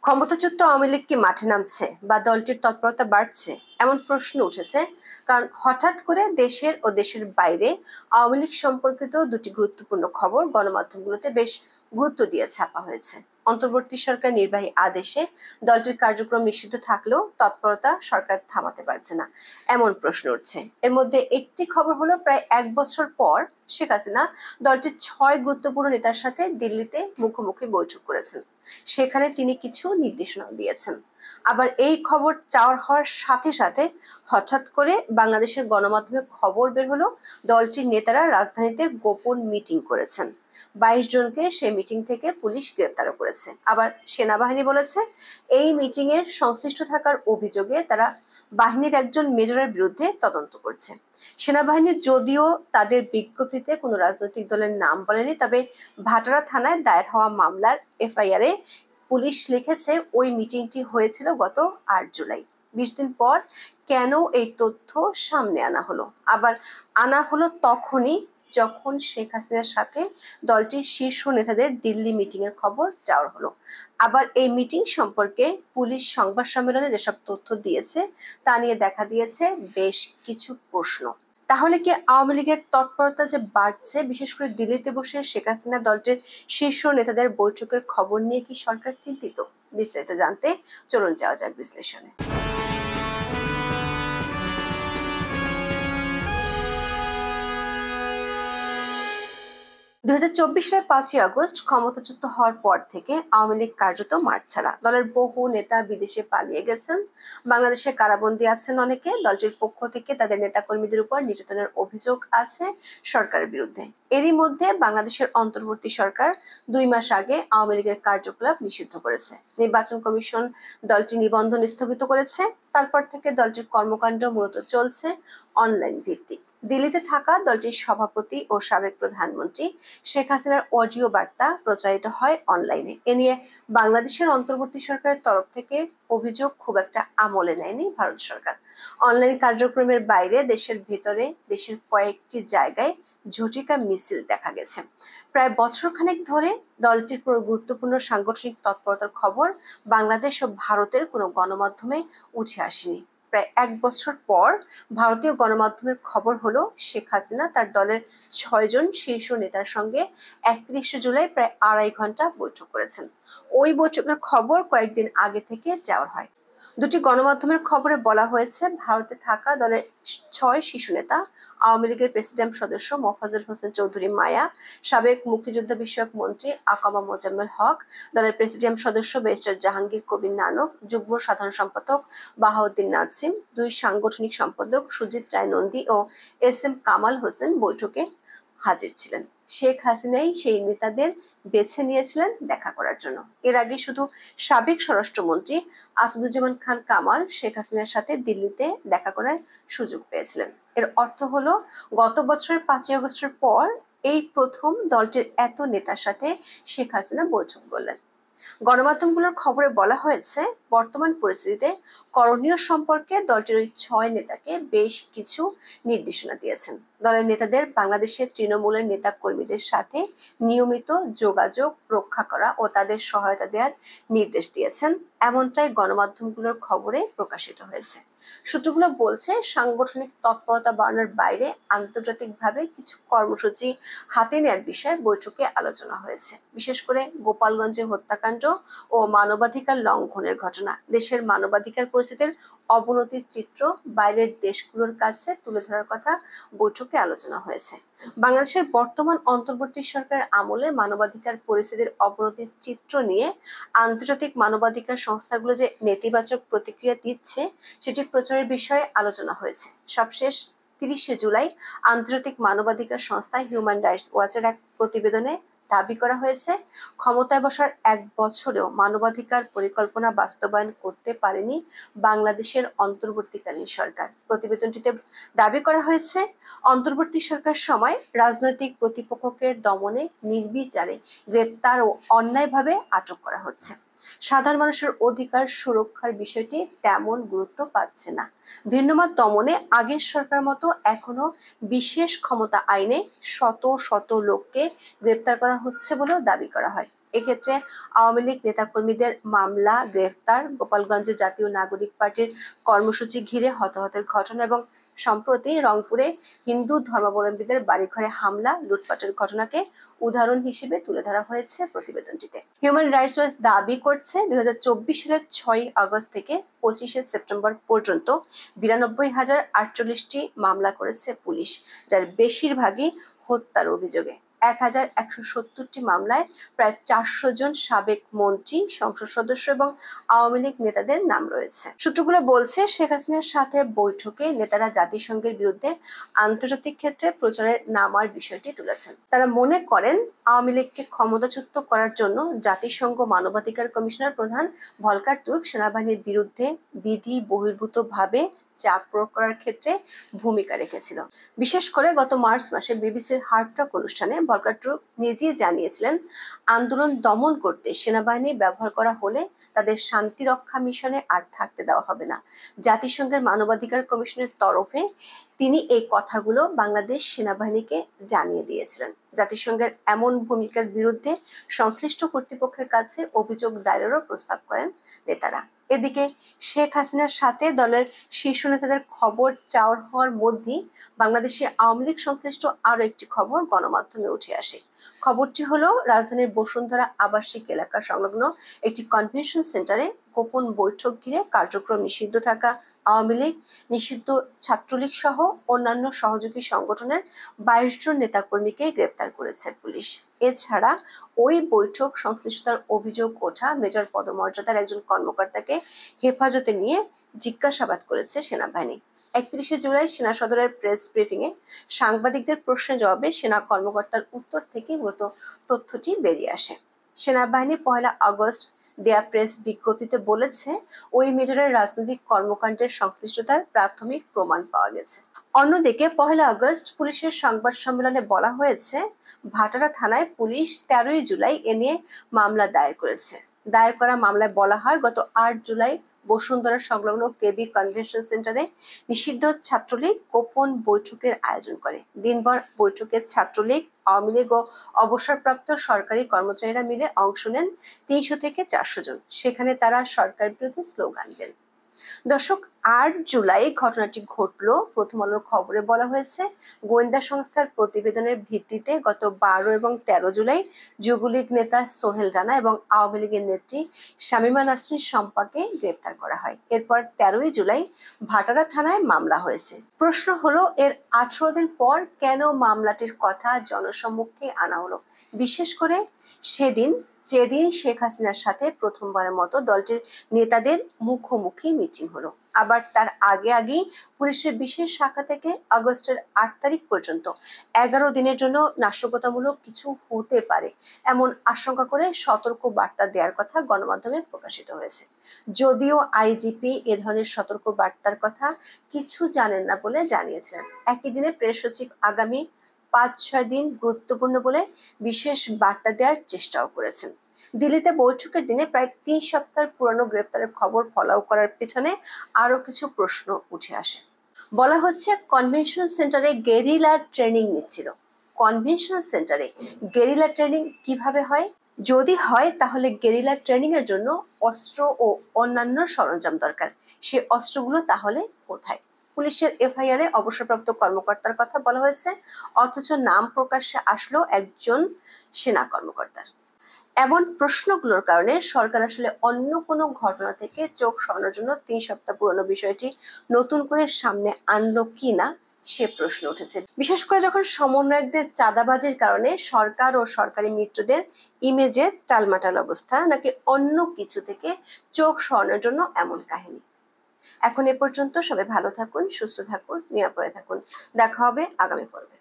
ক্ষমতাচ্যুত আওয়ামী লীগ কি মাঠে নামছে বা দলটির তৎপরতা বাড়ছে এমন প্রশ্ন উঠেছে। কারণ হঠাৎ করে দেশের ও দেশের বাইরে আওয়ামী লীগ সম্পর্কিত দুটি গুরুত্বপূর্ণ খবর গণমাধ্যমগুলোতে বেশ গুরুত্ব দিয়ে ছাপা হয়েছে। অন্তর্বর্তী সরকার নির্বাহী আদেশে দলটির কার্যক্রম নিষিদ্ধ থাকলেও তৎপরতা সরকার থামাতে পারছে না, এমন প্রশ্ন উঠছে। এর মধ্যে একটি খবর হলো, প্রায় এক বছর পর শেখ হাসিনা দলটির ৬ গুরুত্বপূর্ণ নেতার সাথে দিল্লিতে মুখোমুখি বৈঠক করেছেন। সেখানে তিনি কিছু নির্দেশনা দিয়েছেন। আবার এই খবর চাওয়ার হওয়ার সাথে সাথে হঠাৎ করে বাংলাদেশের গণমাধ্যমে খবর বের হলো, দলটির নেতারা রাজধানীতে গোপন মিটিং করেছেন। ২২ জনকে সেই মিটিং থেকে পুলিশ গ্রেপ্তারও করেছে। আবার সেনাবাহিনী বলেছে, এই মিটিং এর সংশ্লিষ্ট থাকার অভিযোগে তারা বাহিনীর একজন মেজরের বিরুদ্ধে তদন্ত করছে। সেনাবাহিনী যদিও তাদের বিজ্ঞপ্তিতে কোনো রাজনৈতিক দলের নাম বলেনি, তবে ভাটারা থানায় দায়ের হওয়া মামলার এফআইআর এ পুলিশ লিখেছে ওই মিটিংটি হয়েছিল গত ৮ জুলাই। ২০ দিন পর কেন এই তথ্য সামনে আনা হলো? আবার আনা হলো তখনই যখন শেখ হাসিনার সাথে দলটির শীর্ষ নেতাদের দিল্লি মিটিং এর খবর চাওয়া হলো। আবার এই মিটিং সম্পর্কে পুলিশ সংবাদ সম্মেলনে যেসব তথ্য দিয়েছে তা নিয়ে দেখা দিয়েছে বেশ কিছু প্রশ্ন। তাহলে কি আওয়ামী লীগের তৎপরতা যে বাড়ছে, বিশেষ করে দিল্লিতে বসে শেখ হাসিনা দলটির শীর্ষ নেতাদের বৈঠকের খবর নিয়ে কি সরকার চিন্তিত? বিস্তারিত জানতে চলুন যাওয়া যাক বিশ্লেষণে। ২০২৪ সালের ৫ই আগস্ট ক্ষমতাচ্যুত হওয়ার পর থেকে আওয়ামী লীগ কার্যত মাঠ ছাড়া। দলের বহু নেতা বিদেশে পালিয়ে গেছেন, বাংলাদেশে কারাবন্দী আছেন অনেকে। দলটির পক্ষ থেকে তাদের নেতাকর্মীদের উপর নির্যাতনের অভিযোগ আছে সরকারের বিরুদ্ধে। এরই মধ্যে বাংলাদেশের অন্তর্বর্তী সরকার ২ মাস আগে আওয়ামী লীগের কার্যকলাপ নিষিদ্ধ করেছে। নির্বাচন কমিশন দলটির নিবন্ধন স্থগিত করেছে। তারপর থেকে দলটির কর্মকাণ্ড মূলত চলছে অনলাইন ভিত্তিক। দিল্লিতে থাকা দলটির সভাপতি ও সাবেক প্রধানমন্ত্রী শেখ হাসিনার অডিও বার্তা প্রচারিত হয় অনলাইনে। এ নিয়ে বাংলাদেশের অন্তর্বর্তী সরকারের তরফ থেকে অভিযোগ খুব একটা আমলে নেয়নি ভারত সরকার। অনলাইন কার্যক্রমের বাইরে দেশের ভেতরে দেশের কয়েকটি জায়গায় ঝটিকা মিছিল দেখা গেছে। প্রায় বছরখানেক ধরে দলটির কোনো গুরুত্বপূর্ণ সাংগঠনিক তৎপরতার খবর বাংলাদেশ ও ভারতের কোনো গণমাধ্যমে উঠে আসেনি। প্রায় এক বছর পর ভারতীয় গণমাধ্যমের খবর হলো, শেখ হাসিনা তার দলের ৬ জন শীর্ষ নেতার সঙ্গে ৩১ জুলাই প্রায় ২.৫ ঘন্টা বৈঠক করেছেন। ওই বৈঠকের খবর কয়েকদিন আগে থেকে চাওয়া হয়। দুটি গণমাধ্যমের খবরে বলা হয়েছে, ভারতে থাকা দলের ৬ শীর্ষ নেতা আওয়ামী লীগের প্রেসিডিয়াম সদস্য মোফাজ্জল হোসেন চৌধুরী মায়া, সাবেক মুক্তিযোদ্ধা বিষয়ক মন্ত্রী আকামা মোজাম্মেল হক, দলের প্রেসিডিয়াম সদস্য ব্যারিস্টার জাহাঙ্গীর কবির নানক, যুগ্ম সাধারণ সম্পাদক বাহাউদ্দিন নাজিম, ২ সাংগঠনিক সম্পাদক সুজিত রায় নন্দী ও এস.এম. কামাল হোসেন বৈঠকে হাজির ছিলেন। শেখ হাসিনাই সেই নেতাদের বেছে নিয়েছিলেন দেখা করার জন্য। এর আগে শুধু সাবেক স্বরাষ্ট্রমন্ত্রী আসাদুজ্জামান খান কামাল শেখ হাসিনার সাথে দিল্লিতে দেখা করার সুযোগ পেয়েছিলেন। এর অর্থ হলো, গত বছরের ৫ই আগস্টের পর এই প্রথম দলটির এত নেতার সাথে শেখ হাসিনা বৈঠক করলেন। গণমাধ্যমগুলোর খবরে বলা হয়েছে, বর্তমান পরিস্থিতিতে করণীয় সম্পর্কে দলটির ওই ৬ নেতাকে বেশ কিছু নির্দেশনা দিয়েছেন। দলের নেতাদের বাংলাদেশের তৃণমূলের নেতা কর্মীদের সাথে নিয়মিত যোগাযোগ রক্ষা করা ও তাদের সহায়তা দেওয়ার নির্দেশ দিয়েছেন, এমনটাই গণমাধ্যমগুলোর খবরে প্রকাশিত হয়েছে। সূত্রগুলো বলছে, সাংগঠনিক তৎপরতা বাড়ানোর বাইরে আন্তর্জাতিকভাবে কিছু কর্মসূচি হাতে নেওয়ার বিষয়ে বৈঠকে আলোচনা হয়েছে। বিশেষ করে গোপালগঞ্জে হত্যাকাণ্ড ও মানবাধিকার লঙ্ঘনের ঘটনা, দেশের মানবাধিকার পরিস্থিতির অবনতির চিত্র বাইরের দেশগুলোর কাছে তুলে ধরার কথা বৈঠকে আলোচনা হয়েছে। বাংলাদেশের বর্তমান অন্তর্বর্তী সরকারের আমলে মানবাধিকার পরিস্থিতির অবনতির চিত্র নিয়ে আন্তর্জাতিক মানবাধিকার সংস্থাগুলো যে নেতিবাচক প্রতিক্রিয়া দিচ্ছে সেটি প্রচারের বিষয়ে আলোচনা হয়েছে। সবশেষ ৩০শে জুলাই আন্তর্জাতিক মানবাধিকার সংস্থা হিউম্যান রাইটস ওয়াচের এক প্রতিবেদনে দাবি করা হয়েছে, ক্ষমতায় বসার এক বছরেও মানবাধিকার পরিকল্পনা বাস্তবায়ন করতে পারেনি বাংলাদেশের অন্তর্বর্তীকালীন সরকার। প্রতিবেদনটিতে দাবি করা হয়েছে, অন্তর্বর্তী সরকার সময় রাজনৈতিক প্রতিপক্ষকে দমনে নির্বিচারে গ্রেপ্তার ও অন্যায়ভাবে আটক করা হচ্ছে। সাধারণ মানুষের অধিকার সুরক্ষার বিষয়টি তেমন গুরুত্ব পাচ্ছে না। ভিন্নমত দমনে আগের সরকার মতো এখনো বিশেষ ক্ষমতা আইনে শত শত লোককে গ্রেপ্তার করা হচ্ছে বলেও দাবি করা হয়। এক্ষেত্রে আওয়ামী লীগ নেতাকর্মীদের মামলা, গ্রেফতার, গোপালগঞ্জে জাতীয় নাগরিক পার্টির কর্মসূচি ঘিরে হতাহতের ঘটনা এবং সম্প্রতি রংপুরে হিন্দু ধর্মাবলম্বীদের বাড়িঘরে হামলা, লুটপাটের ঘটনাকে উদাহরণ হিসেবে তুলে ধরা হয়েছে প্রতিবেদনটিতে। হিউম্যান রাইটস ওয়াচ দাবি করছে 2024 সালের 6 আগস্ট থেকে 25 সেপ্টেম্বর পর্যন্ত 92,048টি মামলা করেছে পুলিশ, যার বেশিরভাগই হত্যার অভিযোগে। 1,170টি মামলায় প্রায় 400 জন সাবেক মন্ত্রী, সংসদ সদস্য এবং আওয়ামী লীগ নেতাদের নাম রয়েছে। সূত্রগুলো বলছে, শেখ হাসিনার সাথে বৈঠকে নেতারা জাতিসংঘের বিরুদ্ধে আন্তর্জাতিক ক্ষেত্রে প্রচারের নামার বিষয়টি তুলেছেন। তারা মনে করেন আওয়ামী লীগকে ক্ষমতাচ্যুত করার জন্য জাতিসংঘ মানবাধিকার কমিশনার প্রধান ভলকার তুর্ক সেনাবাহিনীর বিরুদ্ধে বিধি বহির্ভূতভাবে চাপ প্রয়োগ করার ক্ষেত্রে ভূমিকা রেখেছিল। বিশেষ করে গত মার্চ মাসে বিবিসির হার্ড টক অনুষ্ঠানে ভলকার তুর্ক নিজেই জানিয়েছিলেন, আন্দোলন দমন করতে সেনাবাহিনী ব্যবহার করা হলে তাদের শান্তি রক্ষা মিশনে আর থাকতে দেওয়া হবে না। জাতিসংঘের মানবাধিকার কমিশনের তরফে তিনি এই কথাগুলো বাংলাদেশ সেনাবাহিনীকে জানিয়ে দিয়েছিলেন। জাতিসংঘের এমন ভূমিকার বিরুদ্ধে সংশ্লিষ্ট কর্তৃপক্ষের কাছে অভিযোগ দায়েরেরও প্রস্তাব করেন নেতারা। এদিকে শেখ হাসিনার সাথে দলের শীর্ষ নেতাদের খবর চাওয়ার হওয়ার মধ্যেই বাংলাদেশে আওয়ামী লীগ সংশ্লিষ্ট আরো একটি খবর গণমাধ্যমে উঠে আসে। খবরটি হলো, রাজধানীর বসুন্ধরা আবাসিক এলাকা সংলগ্ন একটি কনভেনশন সেন্টারে গোপন বৈঠক ঘিরে কার্যক্রম নিষিদ্ধ থাকা আওয়ামী লীগ, নিষিদ্ধ ছাত্রলীগ সহ অন্যান্য সহযোগী সংগঠনের 22 জন নেতাকর্মীকে গ্রেপ্তার করেছে পুলিশ। এছাড়া ওই বৈঠক সংশ্লিষ্টতার অভিযোগ ওঠা মেজর পদমর্যাদার একজন কর্মকর্তাকে হেফাজতে নিয়ে জিজ্ঞাসাবাদ করেছে সেনাবাহিনী। 31 জুলাই সেনা সদরের প্রেস ব্রিফিং এ সাংবাদিকদের প্রশ্নের জবাবে সেনা কর্মকর্তার উত্তর থেকে মূলত তথ্যটি বেরিয়ে আসে। সেনাবাহিনী 1 আগস্ট দেয়া প্রেস বিজ্ঞপ্তিতে বলেছে, ওই মেজরের রাজনৈতিক কর্মকাণ্ডের সংশ্লিষ্টতার প্রাথমিক প্রমাণ পাওয়া গেছে। অন্যদিকে 1 আগস্ট পুলিশের সংবাদ সম্মেলনে বলা হয়েছে, ভাটারা থানায় পুলিশ 13 জুলাই এ নিয়ে মামলা দায়ের করেছে। দায়ের করা মামলায় বলা হয়, গত 8 জুলাই বসুন্ধরা সংলগ্ন কেবি কনভেনশন সেন্টারে নিষিদ্ধ ছাত্রলীগ গোপন বৈঠকের আয়োজন করে। দিনভর বৈঠকে ছাত্রলীগ, আওয়ামী লীগ ও অবসরপ্রাপ্ত সরকারি কর্মচারীরা মিলে অংশ নেন 300 থেকে 400 জন। সেখানে তারা সরকার বিরোধী স্লোগান দেন। দর্শক, 8 জুলাই ঘটনাটি ঘটলো। প্রথম আলোর খবরে বলা হয়েছে, গোয়েন্দা সংস্থার প্রতিবেদনের ভিত্তিতে গত 12 এবং 13 জুলাই যুবলীগ নেতা সোহেল রানা এবং আওয়ামী লীগের নেত্রী শামীমা নাসরিন শম্পাকে গ্রেপ্তার করা হয়। এরপর 13 জুলাই ভাটারা থানায় মামলা হয়েছে। প্রশ্ন হলো, এর 18 দিন পর কেন মামলাটির কথা জনসম্মুখে আনা হলো? বিশেষ করে যেদিন শেখ হাসিনার সাথে প্রথমবারের মতো দলটির নেতাদের মুখোমুখি মিটিং হলো। আবার তার আগেই পুলিশের বিশেষ শাখা থেকে আগস্টের 8 তারিখ পর্যন্ত 11 দিনের জন্য নাশকতামূলক কিছু হতে পারে এমন আশঙ্কা করে সতর্ক বার্তা দেওয়ার কথা গণমাধ্যমে প্রকাশিত হয়েছে। যদিও আইজিপি এ ধরনের সতর্ক বার্তার কথা কিছু জানেন না বলে জানিয়েছিলেন। একই দিনে প্রেস সচিব আগামী 5-6 দিন গুরুত্বপূর্ণ বলে বিশেষ বার্তা দেওয়ার চেষ্টাও করেছেন। দিল্লিতে বৈঠকের দিনে প্রায় 3 সপ্তাহ পুরানো গ্রেপ্তারের খবর ফলাও করার পেছনে আরো কিছু প্রশ্ন উঠে আসে। বলা হচ্ছে, কনভেনশন সেন্টারে গেরিলা ট্রেনিং নিচ্ছিল। কনভেনশন সেন্টারে গেরিলা ট্রেনিং কিভাবে হয়? যদি হয়, তাহলে গেরিলা ট্রেনিং এর জন্য অস্ত্র ও অন্যান্য সরঞ্জাম দরকার। সেই অস্ত্রগুলো তাহলে কোথায়? পুলিশের এফআইআর এ অবসরপ্রাপ্ত কর্মকর্তার কথা বলা হয়েছে, অথচ নাম প্রকাশ্যে আসলো একজন সেনা কর্মকর্তার। এমন প্রশ্নগুলোর কারণে সরকার আসলে অন্য কোনো ঘটনা থেকে চোখ সরানোর জন্য 3 সপ্তাহ পুরনো বিষয়টি নতুন করে সামনে আনলো কিনা সে প্রশ্ন উঠেছে। বিশেষ করে যখন সমন্বয়কদের চাঁদাবাজির কারণে সরকার ও সরকারি মিত্রদের ইমেজের টালমাটাল অবস্থা, নাকি অন্য কিছু থেকে চোখ সরানোর জন্য এমন কাহিনী। এখন এ পর্যন্ত। সবাই ভালো থাকুন, সুস্থ থাকুন, নিরাপদে থাকুন। দেখা হবে আগামী পর্বে।